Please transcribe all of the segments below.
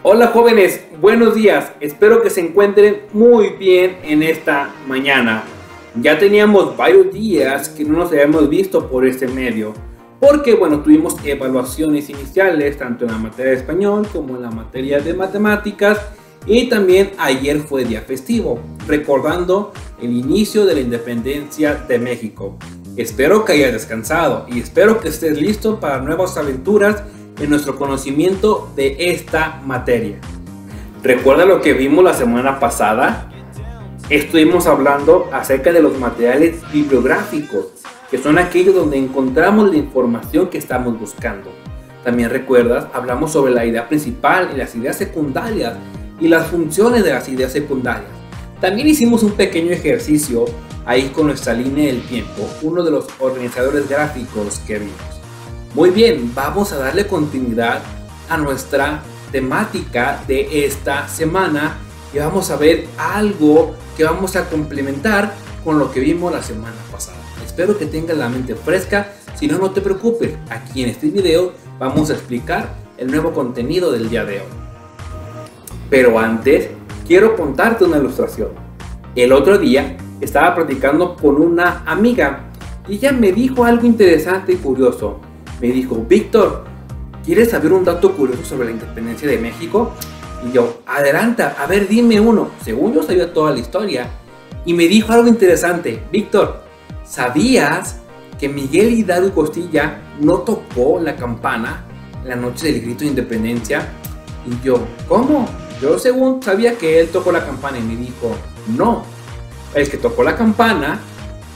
Hola jóvenes, buenos días, espero que se encuentren muy bien en esta mañana. Ya teníamos varios días que no nos habíamos visto por este medio, porque bueno, tuvimos evaluaciones iniciales tanto en la materia de español como en la materia de matemáticas, y también ayer fue día festivo, recordando el inicio de la independencia de México. Espero que hayas descansado y espero que estés listo para nuevas aventuras en nuestro conocimiento de esta materia. ¿Recuerda lo que vimos la semana pasada? Estuvimos hablando acerca de los materiales bibliográficos, que son aquellos donde encontramos la información que estamos buscando. También recuerdas, hablamos sobre la idea principal y las ideas secundarias y las funciones de las ideas secundarias. También hicimos un pequeño ejercicio ahí con nuestra línea del tiempo, uno de los organizadores gráficos que vimos. Muy bien, vamos a darle continuidad a nuestra temática de esta semana y vamos a ver algo que vamos a complementar con lo que vimos la semana pasada. Espero que tengas la mente fresca, si no, no te preocupes, aquí en este video vamos a explicar el nuevo contenido del día de hoy. Pero antes, quiero contarte una ilustración. El otro día estaba platicando con una amiga y ella me dijo algo interesante y curioso. Me dijo: Víctor, ¿quieres saber un dato curioso sobre la independencia de México? Y yo: adelanta, a ver, dime uno. Según yo sabía toda la historia. Y me dijo algo interesante: Víctor, ¿sabías que Miguel Hidalgo y Costilla no tocó la campana la noche del grito de independencia? Y yo: ¿cómo? Yo según sabía que él tocó la campana. Y me dijo: no, el que tocó la campana,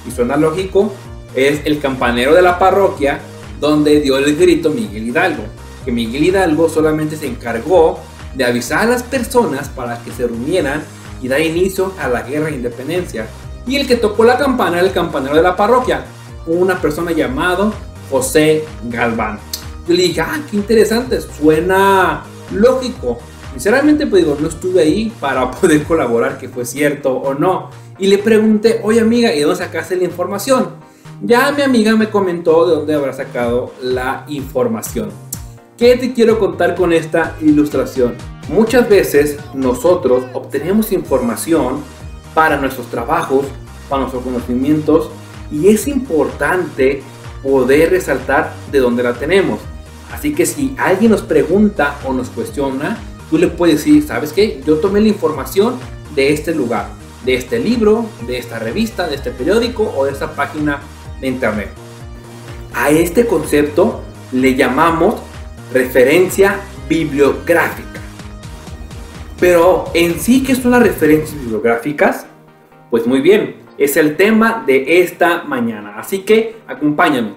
y suena lógico, es el campanero de la parroquia donde dio el grito Miguel Hidalgo. Que Miguel Hidalgo solamente se encargó de avisar a las personas para que se reunieran y dar inicio a la guerra de independencia. Y el que tocó la campana era el campanero de la parroquia, una persona llamado José Galván. Yo le dije: qué interesante, suena lógico. Sinceramente, pues digo, no estuve ahí para poder colaborar que fue cierto o no. Y le pregunté: oye amiga, ¿y dónde sacaste la información? Ya mi amiga me comentó de dónde habrá sacado la información. ¿Qué te quiero contar con esta ilustración? Muchas veces nosotros obtenemos información para nuestros trabajos, para nuestros conocimientos, y es importante poder resaltar de dónde la tenemos. Así que si alguien nos pregunta o nos cuestiona, tú le puedes decir: ¿sabes qué? Yo tomé la información de este lugar, de este libro, de esta revista, de este periódico o de esta página de internet. A este concepto le llamamos referencia bibliográfica. Pero en sí, ¿qué son las referencias bibliográficas? Pues muy bien, es el tema de esta mañana, así que acompáñame.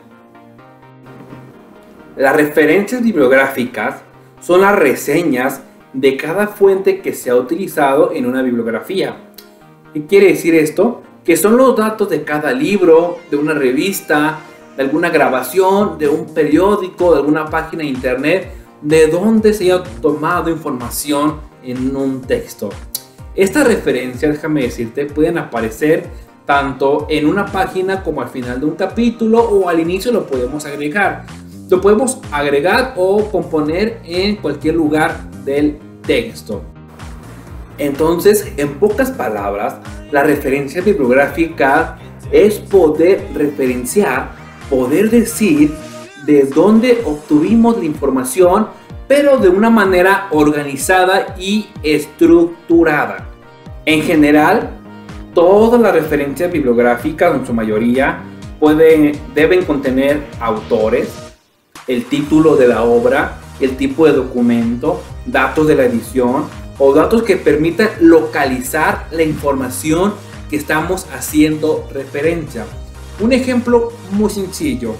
Las referencias bibliográficas son las reseñas de cada fuente que se ha utilizado en una bibliografía. ¿Qué quiere decir esto? Que son los datos de cada libro, de una revista, de alguna grabación, de un periódico, de alguna página de internet, de donde se haya tomado información en un texto. Estas referencias, déjame decirte, pueden aparecer tanto en una página como al final de un capítulo, o al inicio lo podemos agregar. Lo podemos agregar o componer en cualquier lugar del texto. Entonces, en pocas palabras, la referencia bibliográfica es poder referenciar, poder decir de dónde obtuvimos la información, pero de una manera organizada y estructurada. En general, todas las referencias bibliográficas, en su mayoría, deben contener autores, el título de la obra, el tipo de documento, datos de la edición o datos que permitan localizar la información que estamos haciendo referencia. Un ejemplo muy sencillo: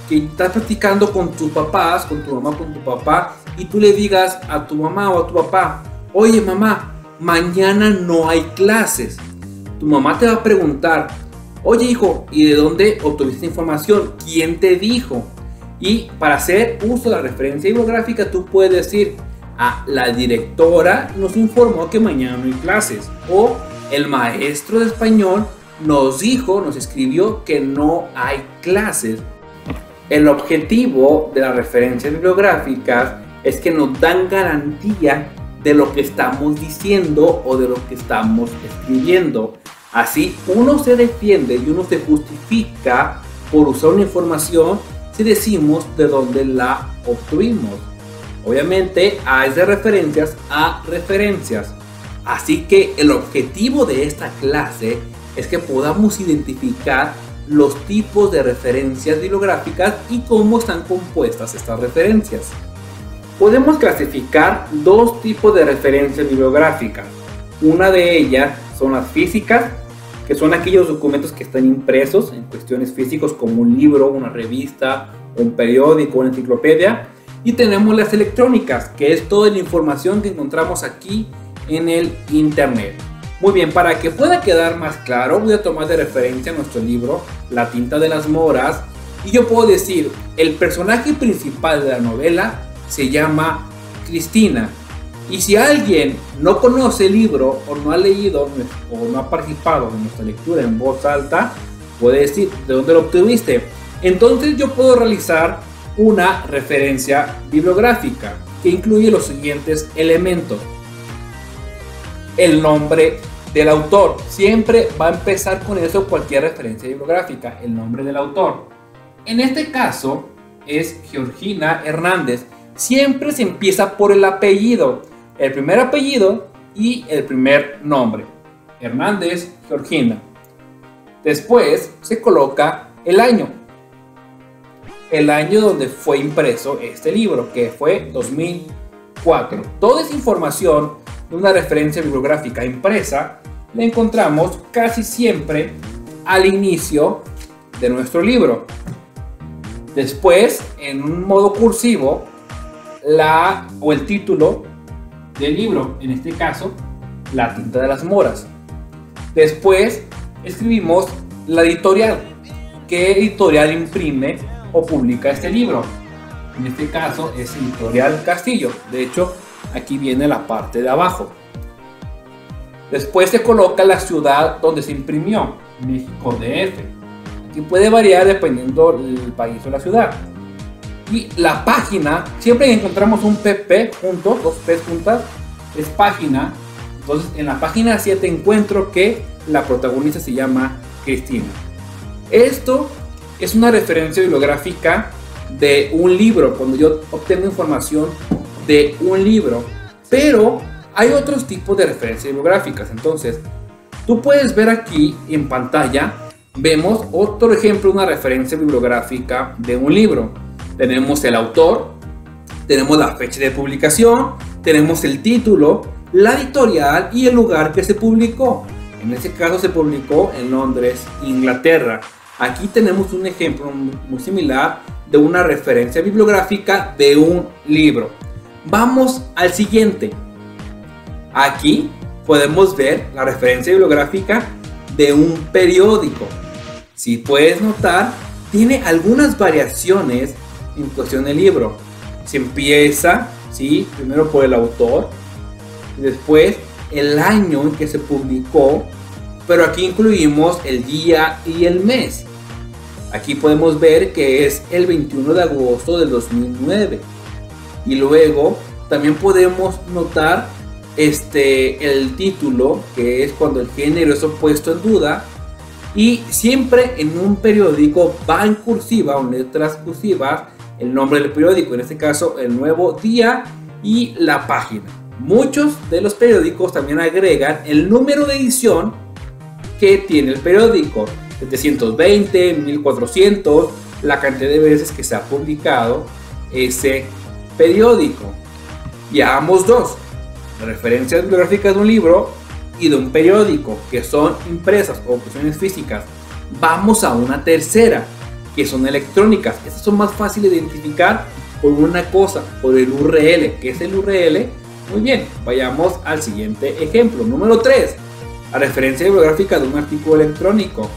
que estás platicando con tus papás, con tu mamá, con tu papá, y tú le digas a tu mamá o a tu papá: oye mamá, mañana no hay clases. Tu mamá te va a preguntar: oye hijo, ¿y de dónde obtuviste información? ¿Quién te dijo? Y para hacer uso de la referencia bibliográfica, tú puedes decir: la directora nos informó que mañana no hay clases, o el maestro de español nos escribió que no hay clases. El objetivo de las referencias bibliográficas es que nos dan garantía de lo que estamos diciendo o de lo que estamos escribiendo. Así uno se defiende y uno se justifica por usar una información si decimos de dónde la obtuvimos. Obviamente hay de referencias a referencias. Así que el objetivo de esta clase es que podamos identificar los tipos de referencias bibliográficas y cómo están compuestas estas referencias. Podemos clasificar dos tipos de referencias bibliográficas. Una de ellas son las físicas, que son aquellos documentos que están impresos en cuestiones físicos como un libro, una revista, un periódico, una enciclopedia. Y tenemos las electrónicas, que es toda la información que encontramos aquí en el internet. Muy bien, para que pueda quedar más claro, voy a tomar de referencia nuestro libro La tinta de las moras, y yo puedo decir, el personaje principal de la novela se llama Cristina. Y si alguien no conoce el libro o no ha leído o no ha participado en nuestra lectura en voz alta, puede decir de dónde lo obtuviste. Entonces yo puedo realizar una referencia bibliográfica que incluye los siguientes elementos. El nombre del autor. Siempre va a empezar con eso cualquier referencia bibliográfica, el nombre del autor. En este caso es Georgina Hernández. Siempre se empieza por el apellido, el primer apellido y el primer nombre. Hernández, Georgina. Después se coloca el año donde fue impreso este libro, que fue 2004. Toda esa información de una referencia bibliográfica impresa la encontramos casi siempre al inicio de nuestro libro. Después, en un modo cursivo, el título del libro, en este caso, La tinta de las moras. Después escribimos la editorial, qué editorial imprime o publica este libro. En este caso es Editorial Castillo. De hecho, aquí viene la parte de abajo. Después se coloca la ciudad donde se imprimió, México DF. Aquí puede variar dependiendo del país o la ciudad. Y la página, siempre que encontramos un pp junto, dos p juntas, es página. Entonces en la página 7 encuentro que la protagonista se llama Cristina. Esto es una referencia bibliográfica de un libro, cuando yo obtengo información de un libro. Pero hay otros tipos de referencias bibliográficas. Entonces tú puedes ver aquí en pantalla, vemos otro ejemplo, una referencia bibliográfica de un libro. Tenemos el autor, tenemos la fecha de publicación, tenemos el título, la editorial y el lugar que se publicó. En este caso se publicó en Londres, Inglaterra. Aquí tenemos un ejemplo muy similar de una referencia bibliográfica de un libro. Vamos al siguiente. Aquí podemos ver la referencia bibliográfica de un periódico. Si puedes notar, tiene algunas variaciones en cuestión del libro. Se empieza, ¿sí?, primero por el autor, y después el año en que se publicó, pero aquí incluimos el día y el mes. Aquí podemos ver que es el 21 de agosto del 2009. Y luego también podemos notar el título, que es cuando el género es puesto en duda. Y siempre en un periódico va en cursiva o en letras cursivas el nombre del periódico, en este caso el Nuevo Día y la página. Muchos de los periódicos también agregan el número de edición que tiene el periódico, 720, 1400, la cantidad de veces que se ha publicado ese periódico. Llevamos dos referencias bibliográficas de un libro y de un periódico, que son impresas o cuestiones físicas. Vamos a una tercera, que son electrónicas. Estas son más fáciles de identificar por una cosa, por el URL. ¿Qué es el URL? Muy bien, vayamos al siguiente ejemplo. Número 3, la referencia bibliográfica de un artículo electrónico.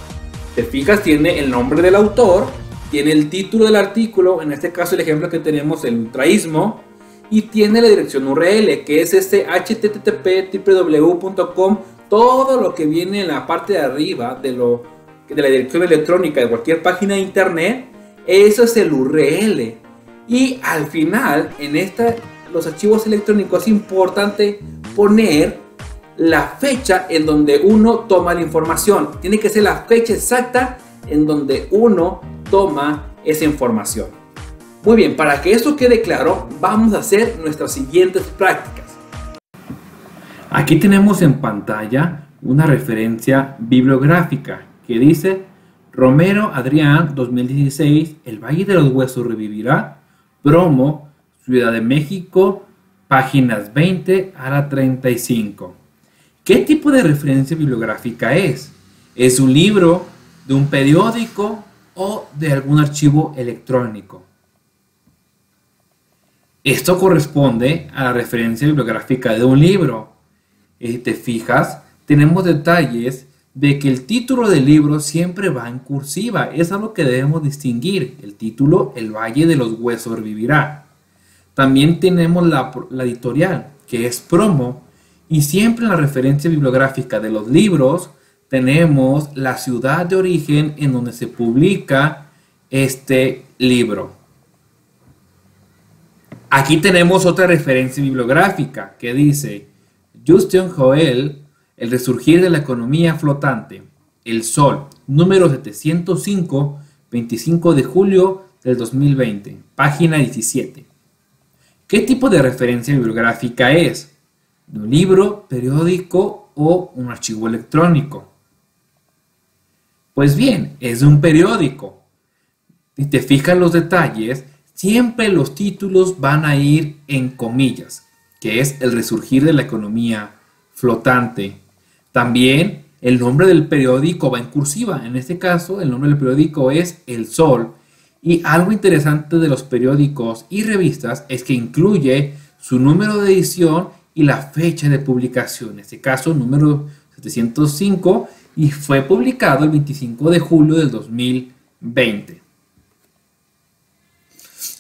Te fijas, tiene el nombre del autor, tiene el título del artículo, en este caso el ejemplo que tenemos, el ultraísmo, y tiene la dirección URL, que es http://www.com. Todo lo que viene en la parte de arriba de la dirección electrónica de cualquier página de internet, eso es el URL. Y al final, en esta los archivos electrónicos es importante poner la fecha en donde uno toma la información. Tiene que ser la fecha exacta en donde uno toma esa información. Muy bien, para que esto quede claro, vamos a hacer nuestras siguientes prácticas. Aquí tenemos en pantalla una referencia bibliográfica que dice: Romero Adrián 2016, El Valle de los Huesos revivirá, Promo, Ciudad de México, páginas 20 a la 35. ¿Qué tipo de referencia bibliográfica es? ¿Es un libro, de un periódico o de algún archivo electrónico? Esto corresponde a la referencia bibliográfica de un libro. Si te fijas, tenemos detalles de que el título del libro siempre va en cursiva. Es algo que debemos distinguir. El título, El Valle de los Huesos revivirá. También tenemos la editorial, que es Promo. Y siempre en la referencia bibliográfica de los libros tenemos la ciudad de origen en donde se publica este libro. Aquí tenemos otra referencia bibliográfica que dice: Justin Joel, El resurgir de la economía flotante, El Sol, número 705, 25 de julio del 2020, página 17. ¿Qué tipo de referencia bibliográfica es? ¿De un libro, periódico o un archivo electrónico? Pues bien, es de un periódico. Si te fijas los detalles, siempre los títulos van a ir en comillas, que es El resurgir de la economía flotante. También el nombre del periódico va en cursiva. En este caso, el nombre del periódico es El Sol. Y algo interesante de los periódicos y revistas es que incluye su número de edición y la fecha de publicación. En este caso, número 705, y fue publicado el 25 de julio del 2020.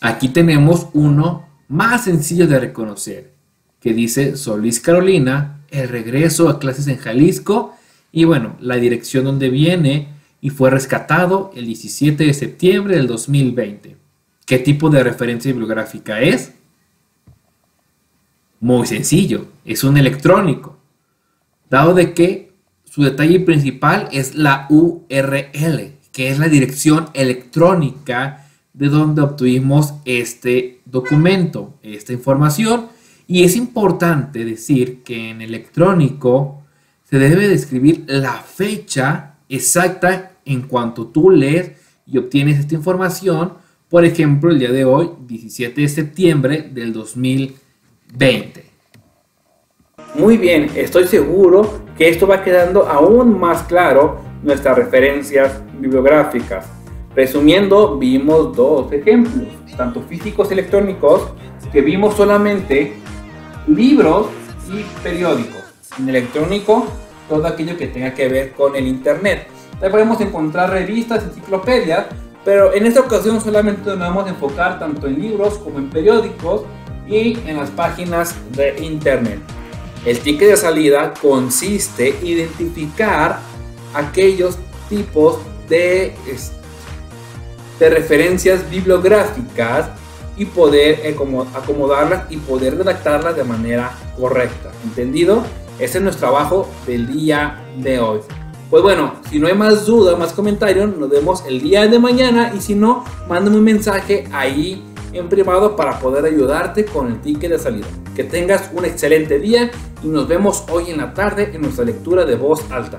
Aquí tenemos uno más sencillo de reconocer, que dice Solís Carolina, El regreso a clases en Jalisco, y bueno, la dirección donde viene, y fue rescatado el 17 de septiembre del 2020. ¿Qué tipo de referencia bibliográfica es? Muy sencillo, es un electrónico, dado de que su detalle principal es la URL, que es la dirección electrónica de donde obtuvimos este documento, esta información. Y es importante decir que en electrónico se debe de escribir la fecha exacta en cuanto tú lees y obtienes esta información. Por ejemplo, el día de hoy, 17 de septiembre del 2020. Muy bien, estoy seguro que esto va quedando aún más claro nuestras referencias bibliográficas. Resumiendo, vimos dos ejemplos, tanto físicos y electrónicos, que vimos solamente libros y periódicos. En electrónico, todo aquello que tenga que ver con el internet. También podemos encontrar revistas, enciclopedias, pero en esta ocasión solamente nos vamos a enfocar tanto en libros como en periódicos y en las páginas de internet. El ticket de salida consiste en identificar aquellos tipos de referencias bibliográficas y poder acomodarlas y poder redactarlas de manera correcta. ¿Entendido? Ese es nuestro trabajo del día de hoy. Pues bueno, si no hay más dudas, más comentarios, nos vemos el día de mañana, y si no, mándame un mensaje ahí en privado para poder ayudarte con el ticket de salida. Que tengas un excelente día y nos vemos hoy en la tarde en nuestra lectura de voz alta.